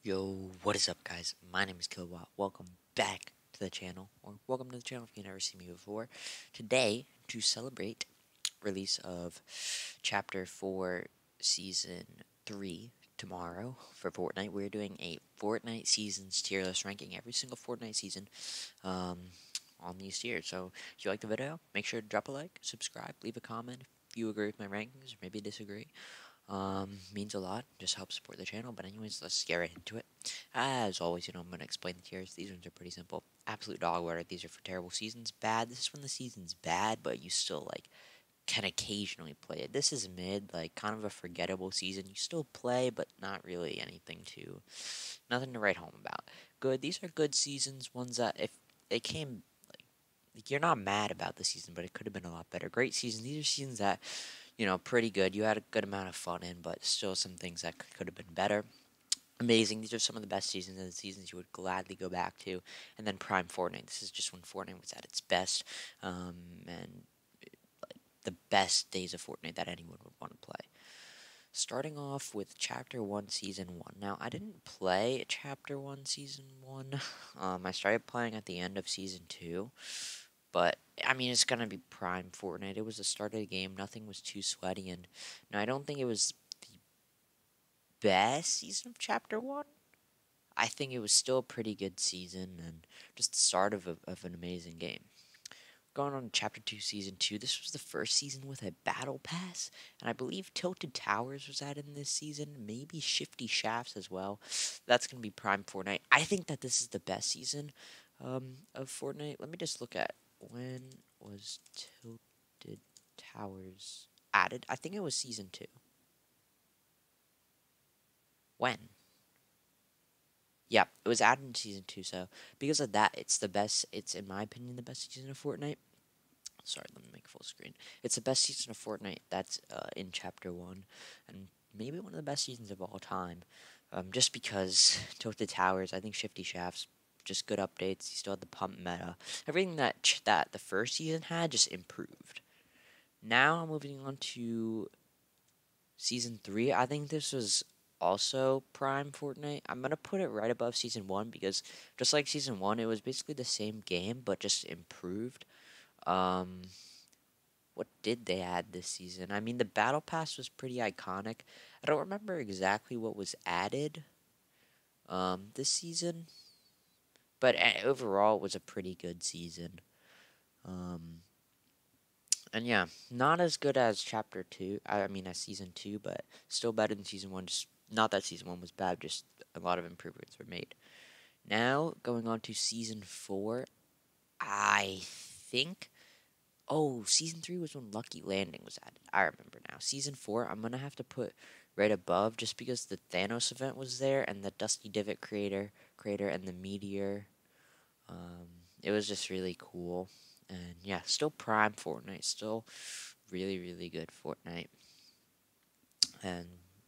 Yo, what is up, guys? My name is Kilowatt. Welcome back to the channel, or welcome to the channel if you've never seen me before. Today, to celebrate release of Chapter 4, Season 3 tomorrow for Fortnite, we're doing a Fortnite Seasons tier list ranking every single Fortnite season on these tiers. So, if you like the video, make sure to drop a like, subscribe, leave a comment if you agree with my rankings or maybe disagree. Means a lot, just helps support the channel. But anyways, let's get right into it. As always, I'm going to explain the tiers. These ones are pretty simple. Absolute dog water, these are for terrible seasons. Bad, this is when the season's bad, but you still, can occasionally play it. This is mid, kind of a forgettable season. You still play, but not really nothing to write home about. Good, these are good seasons, ones that if they came, you're not mad about the season, but it could have been a lot better. Great seasons, these are seasons that pretty good. You had a good amount of fun in, but still some things that could have been better. Amazing. These are some of the best seasons and the seasons you would gladly go back to. And then Prime Fortnite. This is just when Fortnite was at its best, and the best days of Fortnite that anyone would want to play. Starting off with Chapter 1, Season 1. Now, I didn't play Chapter 1, Season 1. I started playing at the end of Season 2. But, I mean, it's going to be prime Fortnite. It was the start of the game. Nothing was too sweaty. And now, I don't think it was the best season of Chapter 1. I think it was still a pretty good season and just the start of an amazing game. Going on to Chapter 2, Season 2, this was the first season with a Battle Pass. And I believe Tilted Towers was added in this season. Maybe Shifty Shafts as well. That's going to be prime Fortnite. I think that this is the best season of Fortnite. Let me just look at when was Tilted Towers added? I think it was Season 2. When? Yeah, it was added in Season 2, so because of that, it's the best, it's in my opinion the best season of Fortnite. Sorry, let me make full screen. It's the best season of Fortnite that's in Chapter 1, and maybe one of the best seasons of all time. Just because Tilted Towers, I think Shifty Shafts, just good updates. You still had the pump meta. Everything that the first season had just improved. Now moving on to Season 3. I think this was also prime Fortnite. I'm going to put it right above Season 1 because just like Season 1, it was basically the same game but just improved. What did they add this season? I mean, the Battle Pass was pretty iconic. I don't remember exactly what was added this season, but overall, it was a pretty good season. And yeah, not as good as Chapter 2. I mean, as Season 2, but still better than Season 1. Just not that Season 1 was bad, just a lot of improvements were made. Now, going on to Season 4, I think. Oh, Season 3 was when Lucky Landing was added. I remember now. Season 4, I'm going to have to put right above just because the Thanos event was there and the Dusty Divot crater and the Meteor. It was just really cool. And yeah, still prime Fortnite. Still really, really good Fortnite. And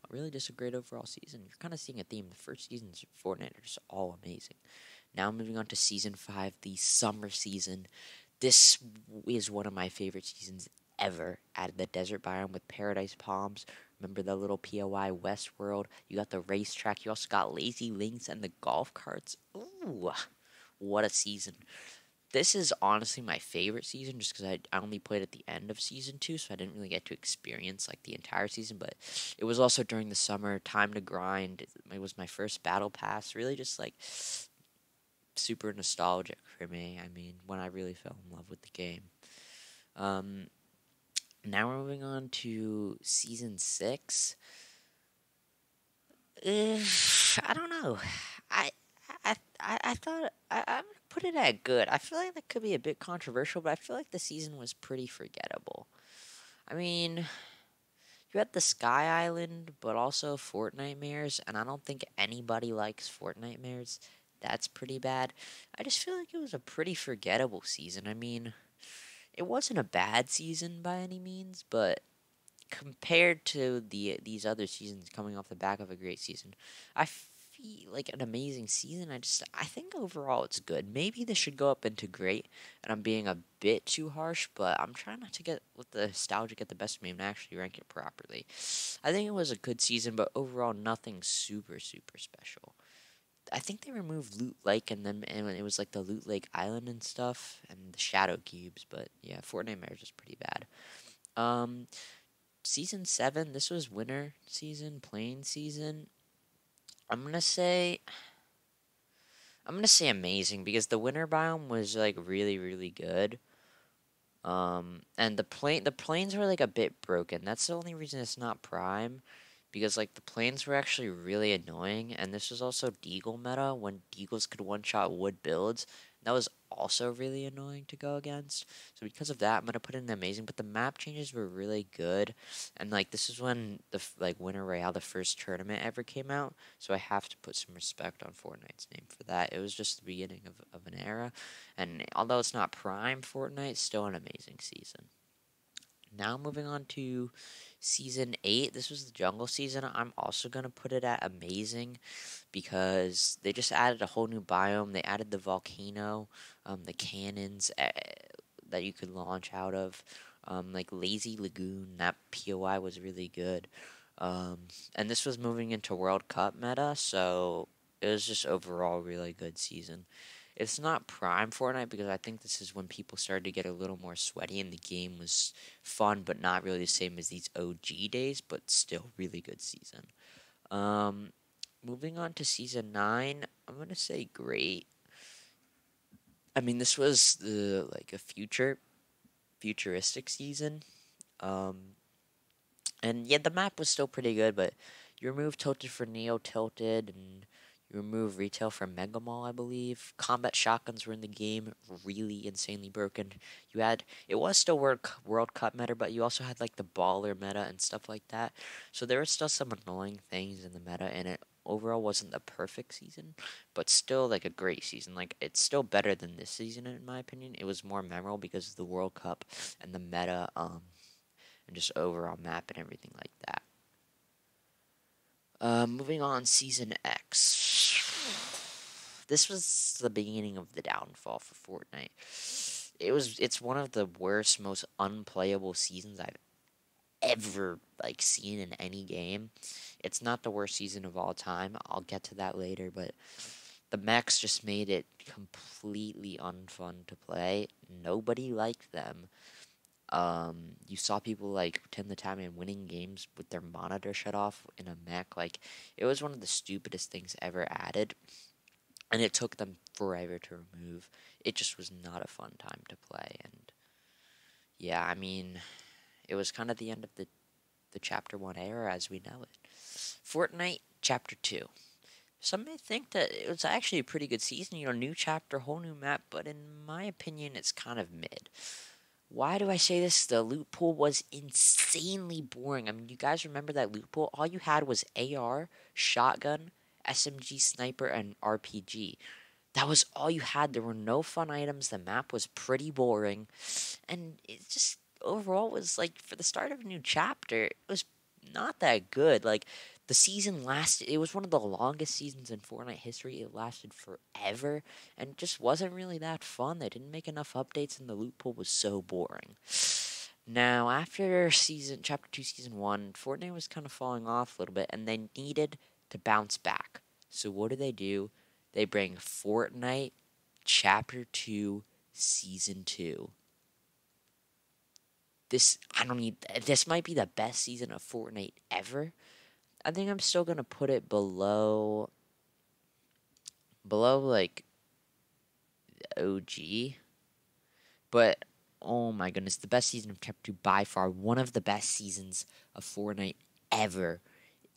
really just a great overall season. You're kind of seeing a theme. The first seasons of Fortnite are just all amazing. Now moving on to Season 5, the summer season. This is one of my favorite seasons ever. Added the desert biome with paradise palms. Remember the little POI Westworld? You got the racetrack. You also got Lazy Links and the golf carts. Ooh, what a season. This is honestly my favorite season just because I only played at the end of Season 2, so I didn't really get to experience the entire season, but it was also during the summer, time to grind. It was my first battle pass, really just super nostalgic for me. I mean, when I really fell in love with the game. Now we're moving on to Season 6. I don't know. I thought I'm gonna put it at good. I feel like that could be a bit controversial, but I feel like the season was pretty forgettable. I mean, you had the Sky Island, but also Fortnitemares, and I don't think anybody likes Fortnitemares. That's pretty bad. I just feel like it was a pretty forgettable season. I mean, it wasn't a bad season by any means, but compared to these other seasons coming off the back of a great season, I feel like an amazing season. I think overall it's good. Maybe this should go up into great, and I'm being a bit too harsh, but I'm trying not to let the nostalgia get the best of me and actually rank it properly. I think it was a good season, but overall nothing super special. I think they removed Loot Lake and it was like the Loot Lake Island and stuff and the Shadow Cubes. But yeah, Fortnite Marriage was pretty bad. Um, Season 7, this was winter season, plain season. I'm gonna say amazing because the winter biome was like really really good. And the planes were like a bit broken. That's the only reason it's not prime, because like the planes were actually really annoying. And this was also Deagle meta when Deagles could one shot wood builds. That was also really annoying to go against. So because of that, I'm gonna put in amazing. But the map changes were really good, and like this is when the Winter Royale, the first tournament ever came out. So I have to put some respect on Fortnite's name for that. It was just the beginning of an era, and although it's not prime Fortnite, still an amazing season. Now moving on to season 8. This was the jungle season. I'm also going to put it at amazing because they just added a whole new biome. They added the volcano, the cannons that you could launch out of, like Lazy Lagoon. That POI was really good. And this was moving into World Cup meta, so it was just overall really good season. It's not prime Fortnite because I think this is when people started to get a little more sweaty and the game was fun, but not really the same as these OG days, but still really good season. Um, Moving on to season 9, I'm gonna say great. I mean, this was the like a futuristic season. Um, and yeah, the map was still pretty good, but you removed Tilted for Neo Tilted, and you removed Retail from Mega Mall, I believe. Combat shotguns were in the game, really insanely broken. You had it was still World Cup meta, but you also had like the baller meta and stuff like that. So there were still some annoying things in the meta, and it overall wasn't the perfect season, but still like a great season. Like it's still better than this season in my opinion. It was more memorable because of the World Cup and the meta. And just overall map and everything like that. Moving on, Season X. This was the beginning of the downfall for Fortnite. It's one of the worst, most unplayable seasons I've ever like seen in any game. It's not the worst season of all time. I'll get to that later, but the mechs just made it completely unfun to play. Nobody liked them. You saw people like 10 the time and winning games with their monitor shut off in a mech. Like, it was one of the stupidest things ever added, and it took them forever to remove. It just was not a fun time to play, and yeah, I mean, it was kind of the end of the Chapter 1 era as we know it. Fortnite Chapter 2. Some may think that it was actually a pretty good season, new chapter, whole new map, but in my opinion, it's kind of mid. Why do I say this? The loot pool was insanely boring. I mean, you guys remember that loot pool? All you had was AR, shotgun, SMG, sniper, and RPG. That was all you had. There were no fun items. The map was pretty boring. And it just overall was like, for the start of a new chapter, it was not that good. Like, the season lasted, it was one of the longest seasons in Fortnite history. It lasted forever, and it just wasn't really that fun. They didn't make enough updates, and the loot pool was so boring. Now, after Chapter 2, Season 1, Fortnite was kind of falling off a little bit, and they needed to bounce back. So what do? They bring Fortnite Chapter 2, Season 2. This might be the best season of Fortnite ever. I think I'm still gonna put it below like OG, but oh my goodness, the best season of Chapter 2 by far, one of the best seasons of Fortnite ever.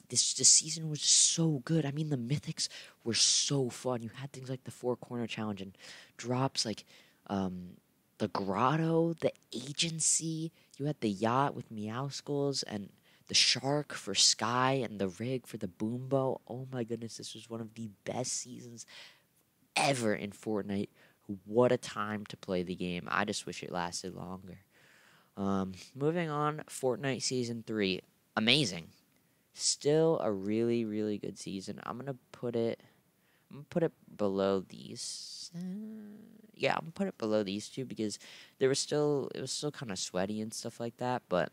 This season was so good. I mean, the mythics were so fun. You had things like the Four Corner Challenge and drops like the Grotto, the Agency. You had the yacht with Meowskulls and the shark for Sky and the rig for the Boombo. Oh my goodness, this was one of the best seasons ever in Fortnite. What a time to play the game. I just wish it lasted longer. Moving on, Fortnite Season 3. Amazing. Still a really, really good season. I'm gonna put it below these. Yeah, I'm gonna put it below these two because it was still kind of sweaty and stuff like that. But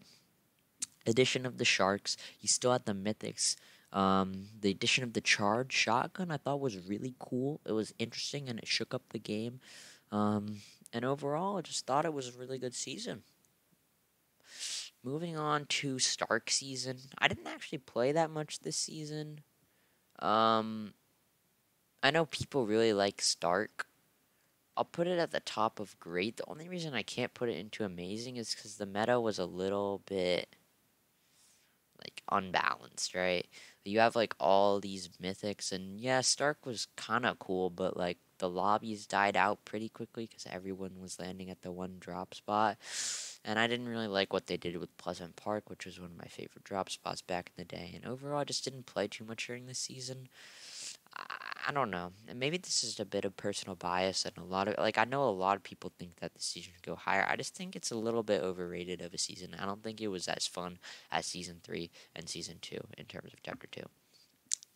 addition of the sharks, you still had the mythics, The addition of the charged shotgun I thought was really cool. It was interesting and it shook up the game. And overall, I just thought it was a really good season. Moving on to Stark season. I didn't actually play that much this season. Um, I know people really like Stark. I'll put it at the top of great. The only reason I can't put it into amazing is because the meta was a little bit like unbalanced, right? You have like all these mythics, and yeah, Stark was kind of cool, but like the lobbies died out pretty quickly because everyone was landing at the one drop spot, and I didn't really like what they did with Pleasant Park, which was one of my favorite drop spots back in the day. And overall, I just didn't play too much during the season. I don't know. And maybe this is a bit of personal bias, and a lot of like I know a lot of people think that the season should go higher. I just think it's a little bit overrated of a season. I don't think it was as fun as season 3 and season 2 in terms of chapter 2.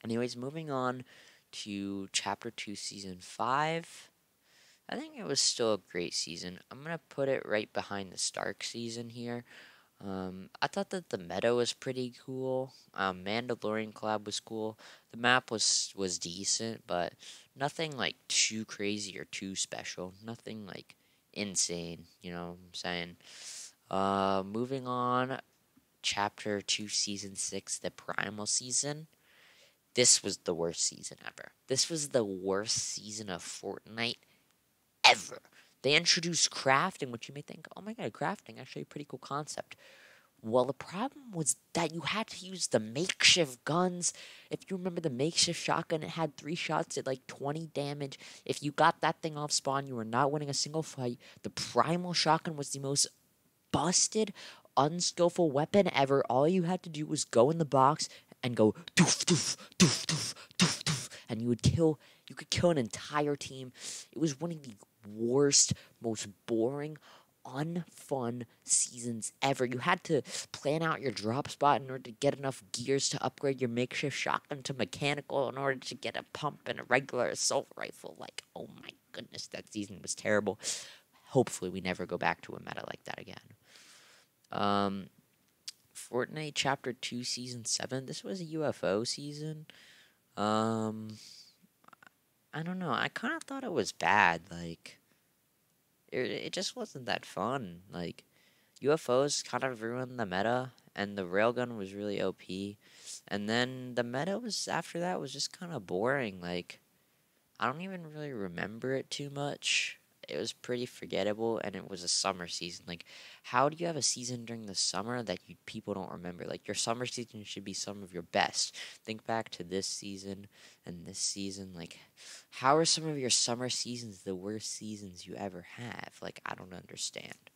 Anyways, moving on to chapter 2, season 5. I think it was still a great season. I'm gonna put it right behind the Stark season here. I thought that the meta was pretty cool. Mandalorian collab was cool. The map was decent, but nothing like too crazy or too special. Nothing like insane. You know what I'm saying? Moving on, chapter 2, season 6, the primal season. This was the worst season ever. This was the worst season of Fortnite ever. They introduced crafting, which you may think, oh my god, crafting, actually a pretty cool concept. Well, the problem was that you had to use the makeshift guns. If you remember the makeshift shotgun, it had 3 shots at like 20 damage. If you got that thing off spawn, you were not winning a single fight. The primal shotgun was the most busted, unskillful weapon ever. All you had to do was go in the box and go doof doof doof doof doof doof, and you could kill an entire team. It was one of the worst, most boring, unfun seasons ever. You had to plan out your drop spot in order to get enough gears to upgrade your makeshift shotgun to mechanical in order to get a pump and a regular assault rifle. Like, oh my goodness, that season was terrible. Hopefully we never go back to a meta like that again. Fortnite Chapter 2 Season 7. This was a UFO season. I don't know. I kind of thought it was bad. Like, it just wasn't that fun. Like, UFOs kind of ruined the meta, and the railgun was really OP. And then the meta was, after that, was just kind of boring. Like, I don't even really remember it too much. It was pretty forgettable, and it was a summer season. Like, how do you have a season during the summer that people don't remember? Like, your summer season should be some of your best. Think back to this season and this season. Like, how are some of your summer seasons the worst seasons you ever have? Like, I don't understand.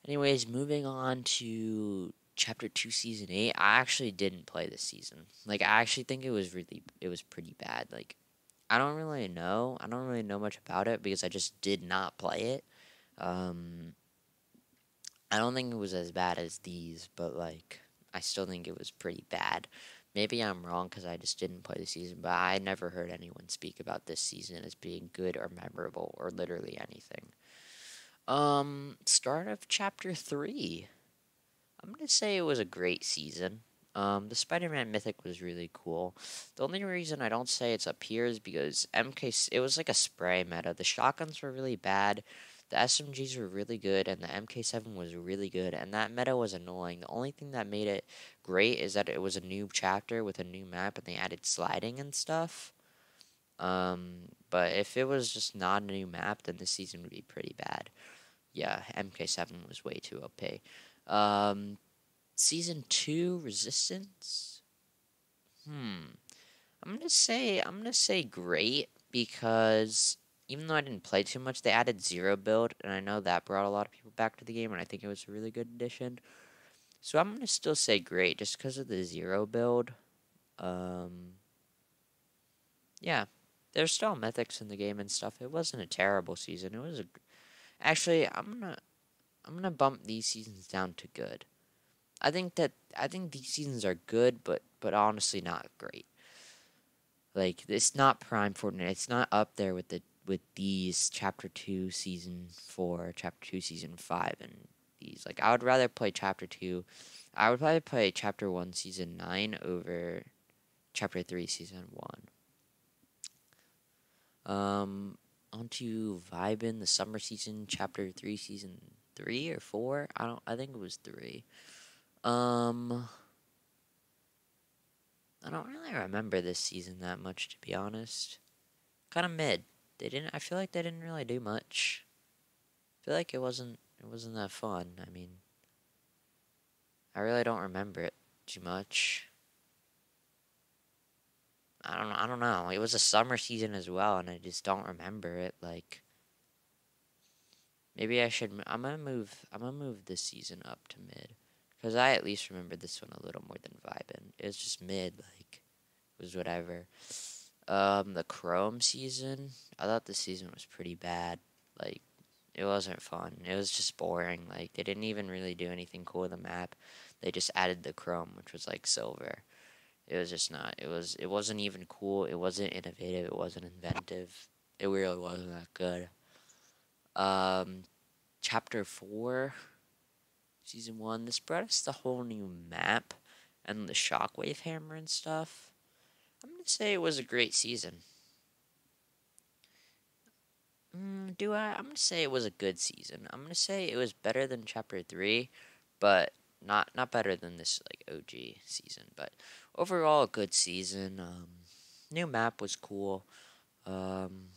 Anyways, moving on to Chapter 2, Season 8. I actually didn't play this season. Like, I actually think it was pretty bad. Like, I don't really know. I don't really know much about it because I just did not play it. I don't think it was as bad as these, but like I still think it was pretty bad. Maybe I'm wrong because I just didn't play the season, but I never heard anyone speak about this season as being good or memorable or literally anything. Start of chapter 3. I'm gonna say it was a great season. The Spider-Man Mythic was really cool. The only reason I don't say it's up here is because it was like a spray meta. The shotguns were really bad, the SMGs were really good, and the MK7 was really good, and that meta was annoying. The only thing that made it great is that it was a new chapter with a new map, and they added sliding and stuff. But if it was just not a new map, then this season would be pretty bad. Yeah, MK7 was way too OP. Season 2 Resistance. I'm gonna say great because even though I didn't play too much, they added Zero build, and I know that brought a lot of people back to the game, and I think it was a really good addition. So I'm gonna still say great just because of the Zero build. Yeah, there's still mythics in the game and stuff. It wasn't a terrible season. Actually, I'm gonna bump these seasons down to good. I think these seasons are good, but honestly not great. Like, it's not prime Fortnite. It's not up there with these Chapter 2 Season 4, Chapter 2 Season 5, and these. Like, I would rather play Chapter 2 I would probably play Chapter 1, Season 9 over Chapter 3, Season 1. On to Vibin, the summer season, Chapter 3, Season 3 or 4? I think it was 3. Um, I don't really remember this season that much, to be honest. Kind of mid. I feel like they didn't really do much. I feel like it wasn't that fun. I mean, I really don't remember it too much. I don't know. It was a summer season as well, and I just don't remember it. Like, maybe I should. I'm gonna move. I'm gonna move this season up to mid, because I at least remember this one a little more than Vibin. It was just mid. Like, it was whatever. The Chrome season. I thought the season was pretty bad. Like, it wasn't fun. It was just boring. Like, they didn't even really do anything cool with the map. They just added the Chrome, which was like silver. It was just not. It wasn't even cool. It wasn't innovative. It wasn't inventive. It really wasn't that good. Um, Chapter 4, Season 1. This brought us the whole new map and the shockwave hammer and stuff. I'm gonna say it was a great season. I'm gonna say it was a good season. I'm gonna say it was better than Chapter 3, but not better than this like OG season. But overall, a good season. New map was cool. Um,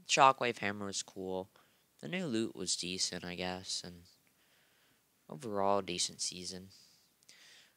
Shockwave hammer was cool. The new loot was decent, I guess, and overall, decent season.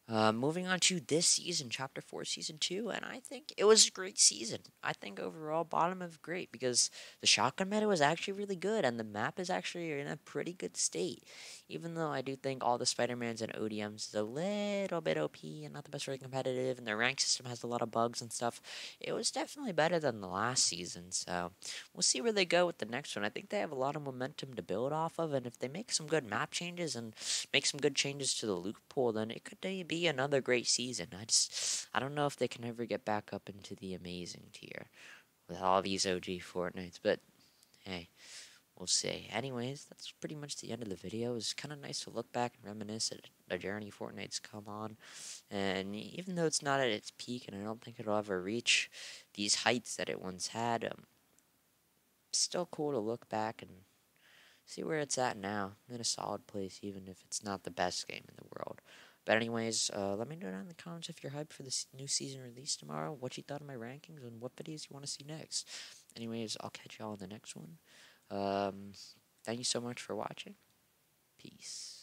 Moving on to this season, Chapter 4, Season 2, and I think it was a great season. I think overall, bottom of great, because the shotgun meta was actually really good, and the map is actually in a pretty good state. Even though I do think all the Spider-Mans and ODMs is a little bit OP and not the best very competitive, and their rank system has a lot of bugs and stuff, it was definitely better than the last season, so we'll see where they go with the next one. I think they have a lot of momentum to build off of, and if they make some good map changes and make some good changes to the loot pool, then it could be another great season. I don't know if they can ever get back up into the amazing tier with all these OG Fortnites, but hey, we'll see. Anyways, that's pretty much the end of the video. It was kind of nice to look back and reminisce at the journey Fortnite's come on, and even though it's not at its peak, and I don't think it'll ever reach these heights that it once had, still cool to look back and see where it's at now. In a solid place, even if it's not the best game in the world. But anyways, let me know down in the comments if you're hyped for this new season release tomorrow, what you thought of my rankings, and what videos you want to see next. Anyways, I'll catch y'all in the next one. Thank you so much for watching. Peace.